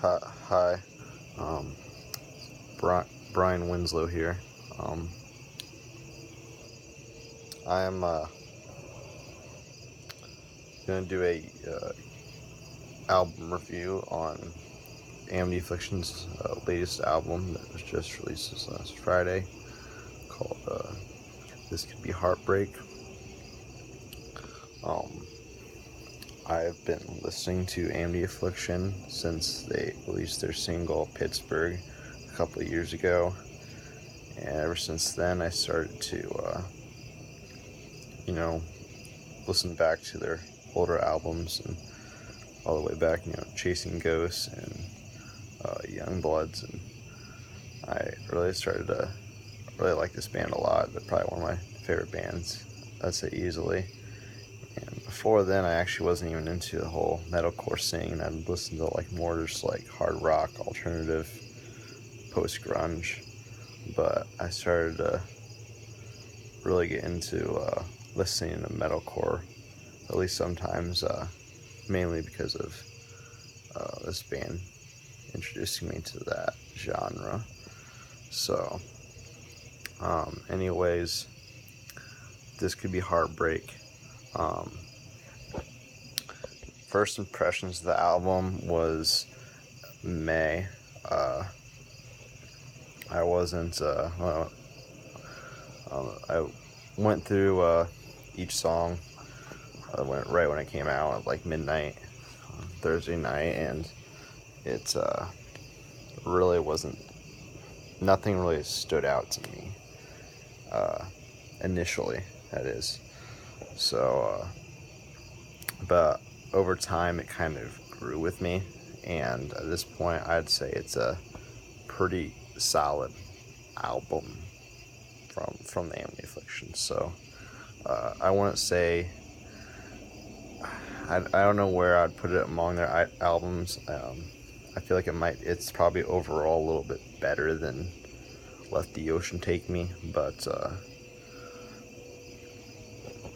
Hi, um, Brian Winslow here. Um, I am going to do a album review on Amity Affliction's latest album that was just released this last Friday, called "This Could Be Heartbreak." Um, I've been listening to Amity Affliction since they released their single "Pittsburgh" a couple of years ago, and ever since then I started to you know listen back to their older albums and all the way back, Chasing Ghosts and Young Bloods, and I really started to really like this band a lot. They're probably one of my favorite bands, I'd say easily. And before then, I actually wasn't even into the whole metalcore scene. I'd listen to like more just like hard rock, alternative, post grunge. But I started to really get into listening to metalcore, at least sometimes, mainly because of this band introducing me to that genre. So, anyways, this could be Heartbreak. Um, First impressions of the album was May. Uh, I wasn't, I went through each song. I went right when it came out at like midnight Thursday night, and it really wasn't, nothing really stood out to me initially, that is. So, but over time it kind of grew with me, and at this point I'd say it's a pretty solid album from the Amity Affliction. So I wouldn't say, I don't know where I'd put it among their albums. I feel like it's probably overall a little bit better than Let the Ocean Take Me, but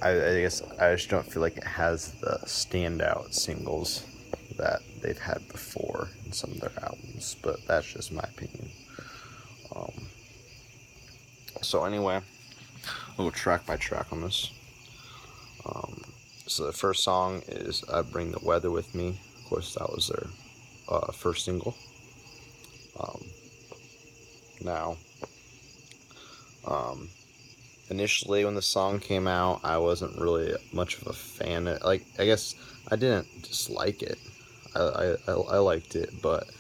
I guess I just don't feel like it has the standout singles that they've had before in some of their albums, but that's just my opinion. Um, so anyway, we'll go track by track on this. So the first song is "I Bring the Weather with Me." Of course, that was their first single. Um, now, um, initially when the song came out, I wasn't really much of a fan. Like, I guess I didn't dislike it. I liked it, but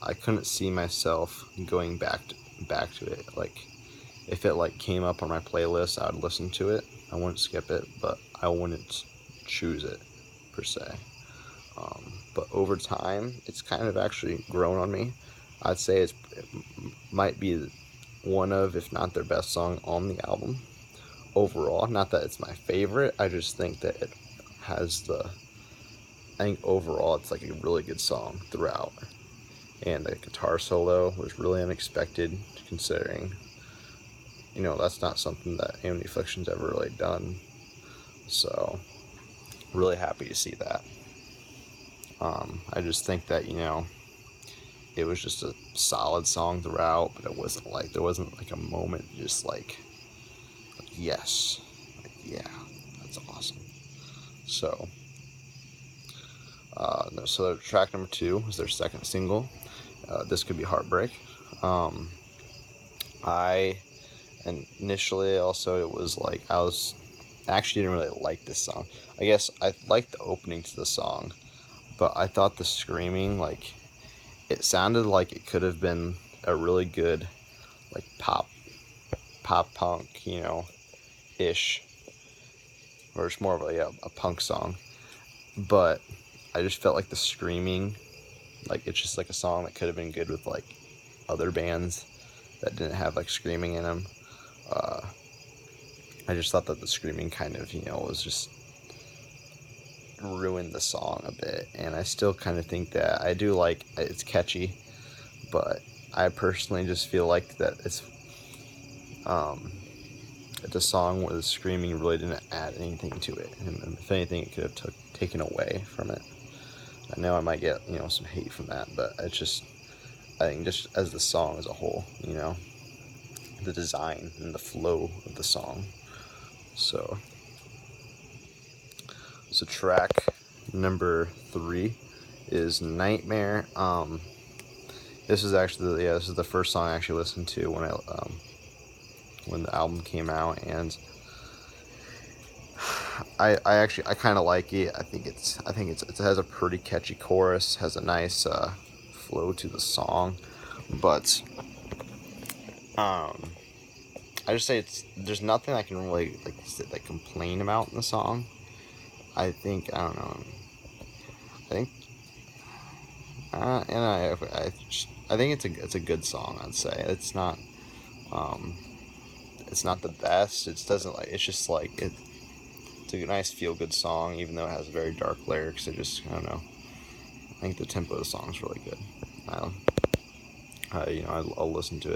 I couldn't see myself going back to it. Like, if it like came up on my playlist, I would listen to it. I wouldn't skip it, but I wouldn't choose it per se. But over time, it's kind of actually grown on me. I'd say it might be one of, if not their best song on the album overall. Not that it's my favorite. I just think that it has the. I think overall it's like a really good song throughout, and the guitar solo was really unexpected considering, that's not something that Amity Affliction's ever really done. So, really happy to see that. I just think that, it was just a solid song throughout, but there wasn't like a moment just like yes, like, yeah, that's awesome. So, so track number 2 was their second single. This Could Be Heartbreak. Um, I initially also, it was like I actually didn't really like this song. I guess I liked the opening to the song, but I thought the screaming, like, it sounded like it could have been a really good like pop punk, ish, or it's more of a punk song. But I just felt like the screaming, like, it's just like a song that could have been good with like other bands that didn't have like screaming in them. Uh, I just thought that the screaming kind of, was just ruined the song a bit. And I still kind of think that I do like it's catchy, but I personally just feel like that um, it's a song where the screaming really didn't add anything to it, and if anything, it could have taken away from it. I know I might get some hate from that, but I think just as the song as a whole, the design and the flow of the song. So track number 3 is Nightmare. This is actually this is the first song I actually listened to when the album came out, and I kind of like it. I think it has a pretty catchy chorus, has a nice flow to the song, but I just say there's nothing I can really complain about in the song. I think I don't know. I think and I think it's a good song. I'd say it's not the best. It doesn't it's just it's a nice feel good song, even though it has very dark lyrics. I don't know. I think the tempo of the song is really good. I'll listen to it.